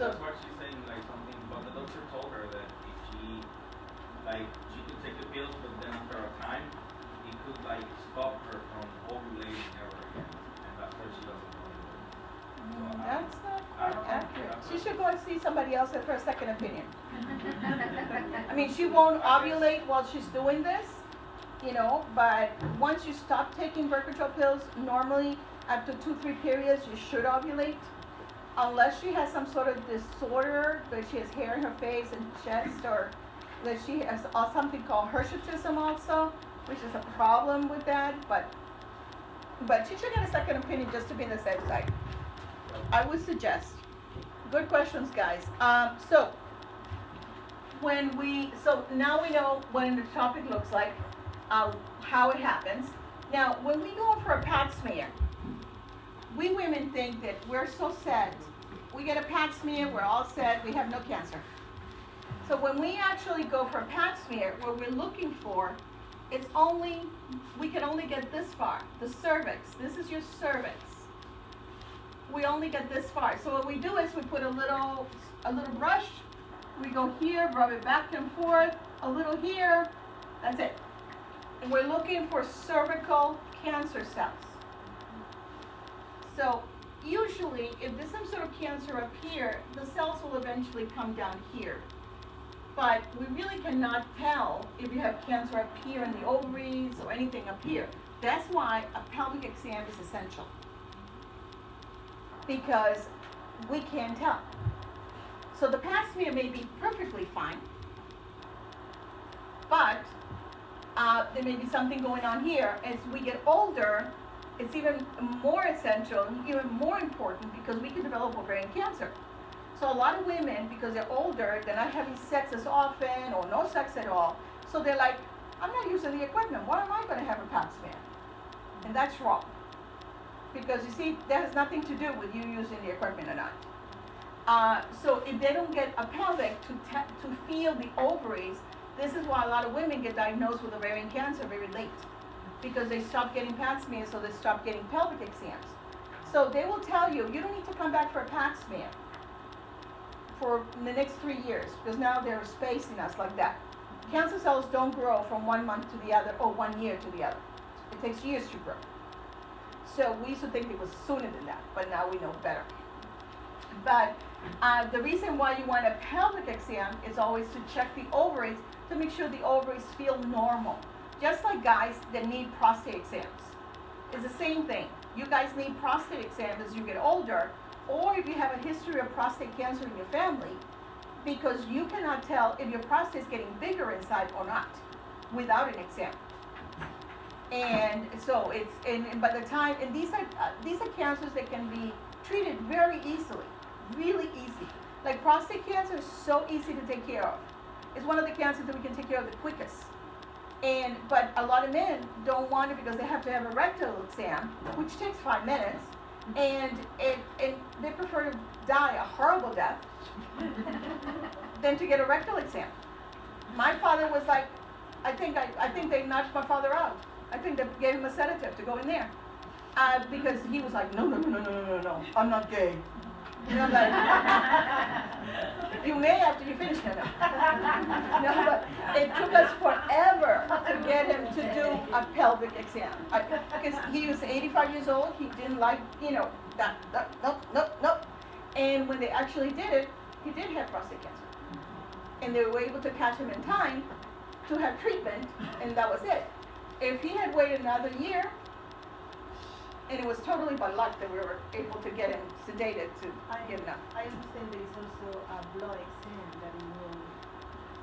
that's what she's saying, like something, but the doctor told her that if she, like, she could take the pills, but then after a time, it could, like, stop her from ovulating ever again, and that's why she doesn't want to do it. So That's not I don't know. accurate. She should go and see somebody else for a second opinion. I mean, she won't ovulate while she's doing this, you know, but once you stop taking birth control pills, normally after 2-3 periods, you should ovulate. Unless she has some sort of disorder, that she has hair in her face and chest, or that she has something called hirsutism also, which is a problem with that, but she should get a second opinion just to be on the safe side. I would suggest. Good questions, guys. So now we know what the topic looks like, how it happens. Now, when we go for a pap smear, we women think that we're so set. We get a pap smear, we're all set, we have no cancer. So when we actually go for a pap smear, what we're looking for, we can only get this far, the cervix. This is your cervix. We only get this far. So what we do is we put a little brush, we go here, rub it back and forth, a little here, that's it. And we're looking for cervical cancer cells. So usually, if there's some sort of cancer up here, the cells will eventually come down here. But we really cannot tell if you have cancer up here in the ovaries or anything up here. That's why a pelvic exam is essential. Because we can't tell. So the pap smear may be perfectly fine, but there may be something going on here. As we get older, it's even more essential, even more important, because we can develop ovarian cancer. So a lot of women, because they're older, they're not having sex as often or no sex at all. So they're like, I'm not using the equipment. Why am I going to have a pap smear? And that's wrong. Because you see, that has nothing to do with you using the equipment or not. So if they don't get a pelvic to feel the ovaries, this is why a lot of women get diagnosed with ovarian cancer very late. Because they stop getting pap smears, so they stop getting pelvic exams. So they will tell you, you don't need to come back for a pap smear for the next 3 years, because now they're spacing us like that. Cancer cells don't grow from 1 month to the other or 1 year to the other. It takes years to grow. So we used to think it was sooner than that, but now we know better. But the reason why you want a pelvic exam is always to check the ovaries to make sure the ovaries feel normal. Just like guys that need prostate exams. It's the same thing. You guys need prostate exams as you get older, or if you have a history of prostate cancer in your family, because you cannot tell if your prostate is getting bigger inside or not without an exam. And so by the time, and these are cancers that can be treated very easily, really easy. Like prostate cancer is so easy to take care of. It's one of the cancers that we can take care of the quickest. But a lot of men don't want it because they have to have a rectal exam, which takes 5 minutes, and they prefer to die a horrible death than to get a rectal exam. My father was like, I think they knocked my father out. I think they gave him a sedative to go in there, because he was like, no, I'm not gay. You know, like, you may after you finish it. No, but it took us forever to get him to do a pelvic exam. Because he was 85 years old, he didn't like, nope. And when they actually did it, he did have prostate cancer. And they were able to catch him in time to have treatment, and that was it. If he had waited another year, and it was totally by luck that we were able to get him sedated to get enough. I understand there is also a blood exam that will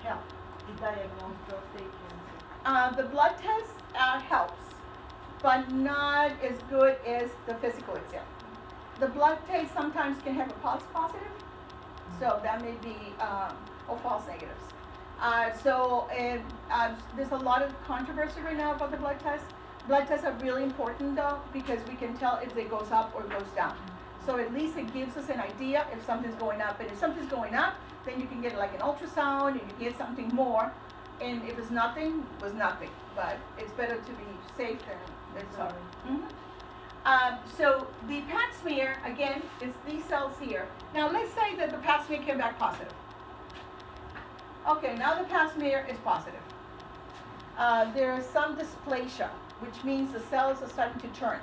help to diagnose prostate cancer. The blood test helps, but not as good as the physical exam. The blood test sometimes can have a false positive, so that may be, or false negatives. There's a lot of controversy right now about the blood test. Blood tests are really important though, because we can tell if it goes up or goes down. So at least it gives us an idea if something's going up. And if something's going up, then you can get like an ultrasound and you get something more. And if it's nothing, it was nothing. But it's better to be safe than sorry. So the pap smear, again, is these cells here. Now let's say that the pap smear came back positive. Okay, now the pap smear is positive. There is some dysplasia, which means the cells are starting to turn.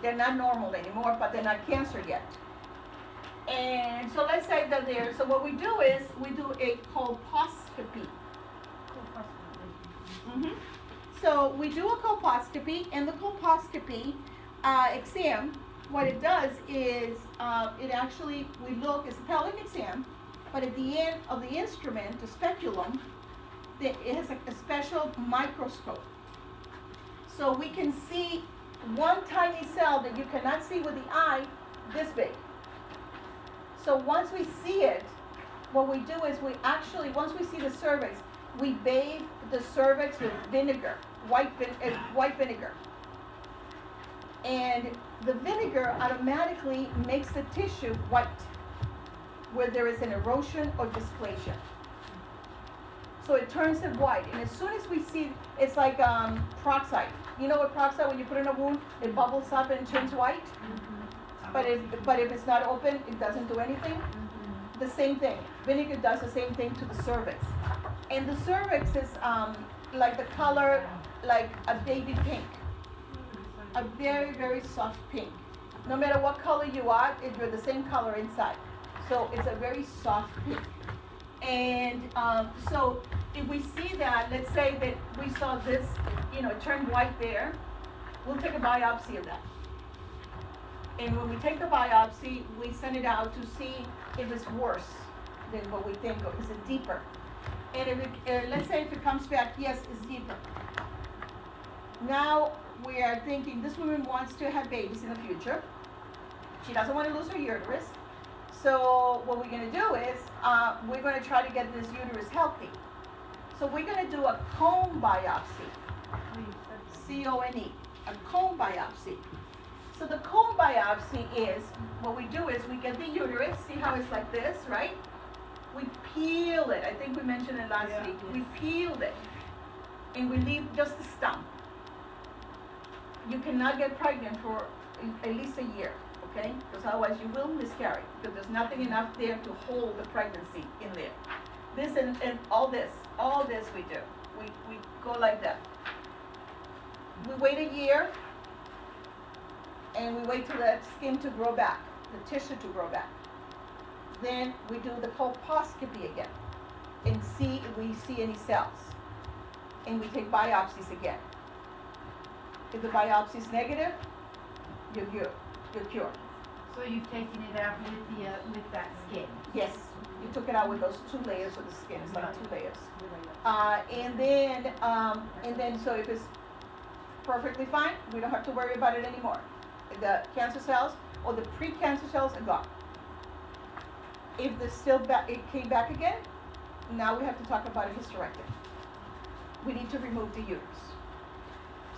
They're not normal anymore, but they're not cancer yet. And so let's say that so what we do is we do a colposcopy. Mm-hmm. So we do a colposcopy, and the colposcopy exam, what it does is we look, it's a pelvic exam, but at the end of the instrument, the speculum, it has a special microscope. So we can see one tiny cell that you cannot see with the eye, this big. So once we see it, what we do is once we see the cervix, we bathe the cervix with vinegar, white vinegar. And the vinegar automatically makes the tissue white, where there is an erosion or dysplasia. So it turns it white, and as soon as we see, it's like peroxide. You know what peroxide, when you put in a wound, it bubbles up and turns white? Mm-hmm. But if it's not open, it doesn't do anything? Mm-hmm. The same thing. Vinegar does the same thing to the cervix. And the cervix is like the color, like a baby pink. A very, very soft pink. No matter what color you are, you're the same color inside. So it's a very soft pink. And so if we see that, let's say that we saw this, turn white there, we'll take a biopsy of that. And when we take the biopsy, we send it out to see if it's worse than what we think, or is it deeper? And if let's say if it comes back, yes, it's deeper. Now we are thinking this woman wants to have babies in the future. She doesn't want to lose her uterus. So what we're going to do is we're going to try to get this uterus healthy. So we're going to do a cone biopsy. C-O-N-E, a cone biopsy. So the cone biopsy is, what we do is we get the uterus, see how it's like this, right? We peel it. I think we mentioned it last week. We peeled it. And we leave just the stump. You cannot get pregnant for at least a year, okay? Because otherwise you will miscarry, because there's nothing enough there to hold the pregnancy in there. This and all this we do. We go like that. We wait a year, and we wait till that skin to grow back, the tissue to grow back. Then we do the colposcopy again and see if we see any cells. And we take biopsies again. If the biopsy is negative, you're good. You're cured. So you've taken it out with that skin? Yes. You took it out with those 2 layers of the skin. It's like 2 layers. And then so if it's perfectly fine, we don't have to worry about it anymore. The cancer cells or the pre-cancer cells are gone. If it came back again, now we have to talk about a hysterectomy. We need to remove the uterus.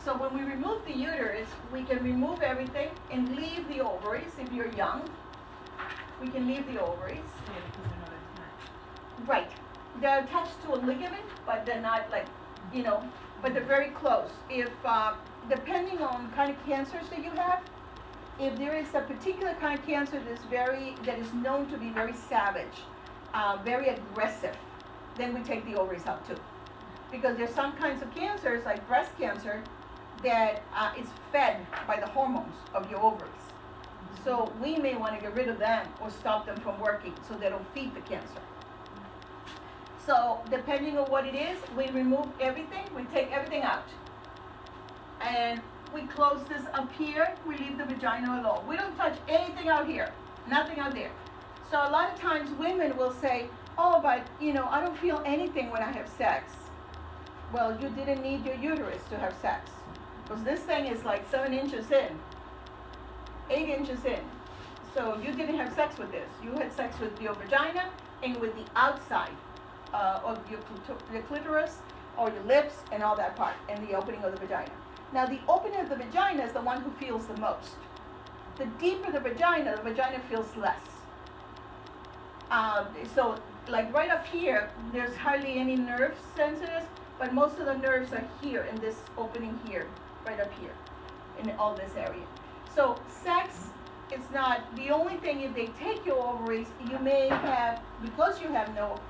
So when we remove the uterus, we can remove everything and leave the ovaries. If you're young, we can leave the ovaries. Right. They're attached to a ligament, but they're not but they're very close. If, depending on kind of cancers that you have, if there is a particular kind of cancer that is known to be very savage, very aggressive, then we take the ovaries out too. Because there's some kinds of cancers, like breast cancer, that is fed by the hormones of your ovaries. So we may want to get rid of them or stop them from working so they don't feed the cancer. So depending on what it is, we remove everything, we take everything out. And we close this up here, we leave the vagina alone. We don't touch anything out here, nothing out there. So a lot of times women will say, oh, but I don't feel anything when I have sex. Well, you didn't need your uterus to have sex. Because this thing is like 7 inches in, 8 inches in. So you didn't have sex with this. You had sex with your vagina and with the outside of your clitoris or your lips and all that part, and the opening of the vagina. Now the opening of the vagina is the one who feels the most. The deeper the vagina feels less. So like right up here, there's hardly any nerve sensitives, but most of the nerves are here in this opening here, right up here. in all this area. So sex is not, the only thing, if they take your ovaries, you may have, because you have no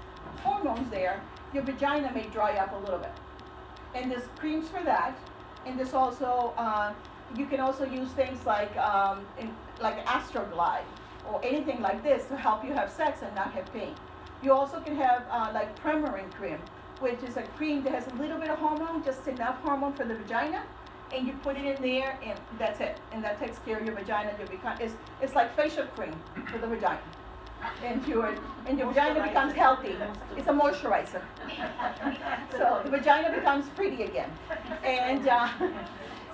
hormones there, your vagina may dry up a little bit. And there's creams for that, and there's also, you can also use things like Astroglide or anything like this to help you have sex and not have pain. You also can have like Premarin cream, which is a cream that has a little bit of hormone, just enough hormone for the vagina, and you put it in there, and that's it. And that takes care of your vagina. It's like facial cream for the vagina, and your vagina becomes healthy. It's a moisturizer, so the vagina becomes pretty again. And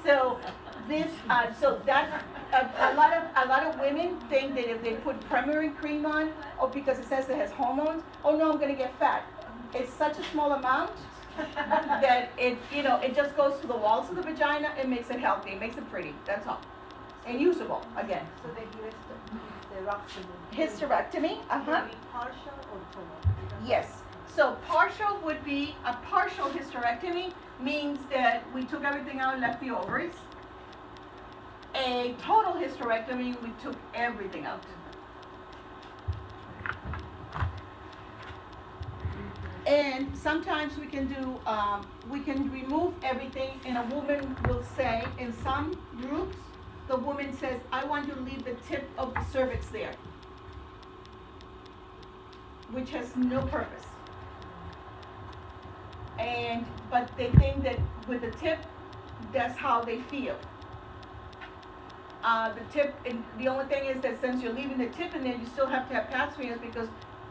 so this, so that a lot of women think that if they put Premarin cream on, or because it says it has hormones, oh no, I'm gonna get fat. It's such a small amount that it just goes to the walls of the vagina and makes it healthy, makes it pretty. That's all, and usable again. So the hysterectomy. Hysterectomy, Can it be partial or total? Yes. So partial would be, a partial hysterectomy means that we took everything out and left the ovaries. A total hysterectomy, we took everything out. And sometimes we can do, we can remove everything, and a woman will say, in some groups, the woman says, I want you to leave the tip of the cervix there, which has no purpose. But they think that with the tip, that's how they feel. The tip, and the only thing is that since you're leaving the tip in there, you still have to have pap smears because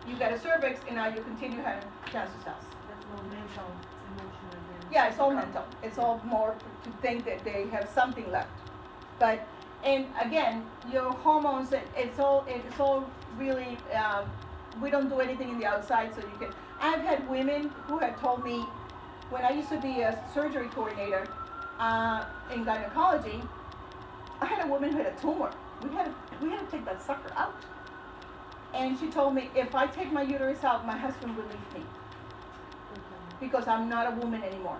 you got a cervix, and now you continue having cancer cells. That's more mental, emotional than. Yeah, it's all mental. It's all more to think that they have something left. But, and again, your hormones, it's all really, we don't do anything in the outside, so you can. I've had women who have told me, when I used to be a surgery coordinator in gynecology, I had a woman who had a tumor. We had to take that sucker out. And she told me, if I take my uterus out, my husband will leave me because I'm not a woman anymore.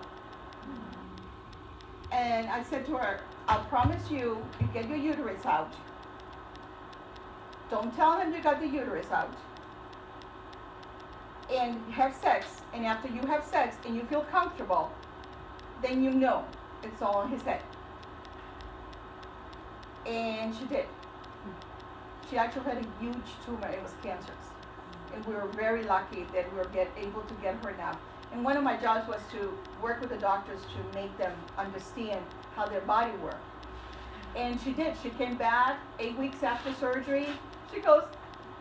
And I said to her, I'll promise you, you get your uterus out. Don't tell him you got the uterus out. And have sex. And after you have sex and you feel comfortable, then you know it's all in his head. And she did. She actually had a huge tumor. It was cancerous. And we were very lucky that we were able to get her now. And one of my jobs was to work with the doctors to make them understand how their body worked. And she did. She came back 8 weeks after surgery. She goes,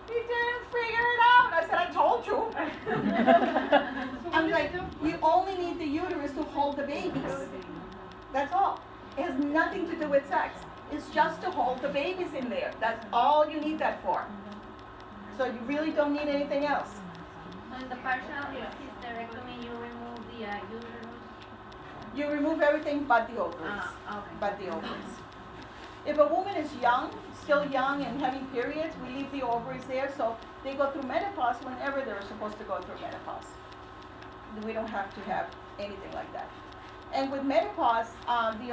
"You didn't figure it out." I said, "I told you." I'm like, you only need the uterus to hold the babies. That's all. It has nothing to do with sex. It's just to hold the babies in there. That's all you need that for. So you really don't need anything else. So in the partial hysterectomy, you remove the uterus? You remove everything but the ovaries. Okay. But the ovaries. If a woman is young, still young and having periods, we leave the ovaries there, so they go through menopause whenever they're supposed to go through menopause. We don't have to have anything like that. And with menopause, the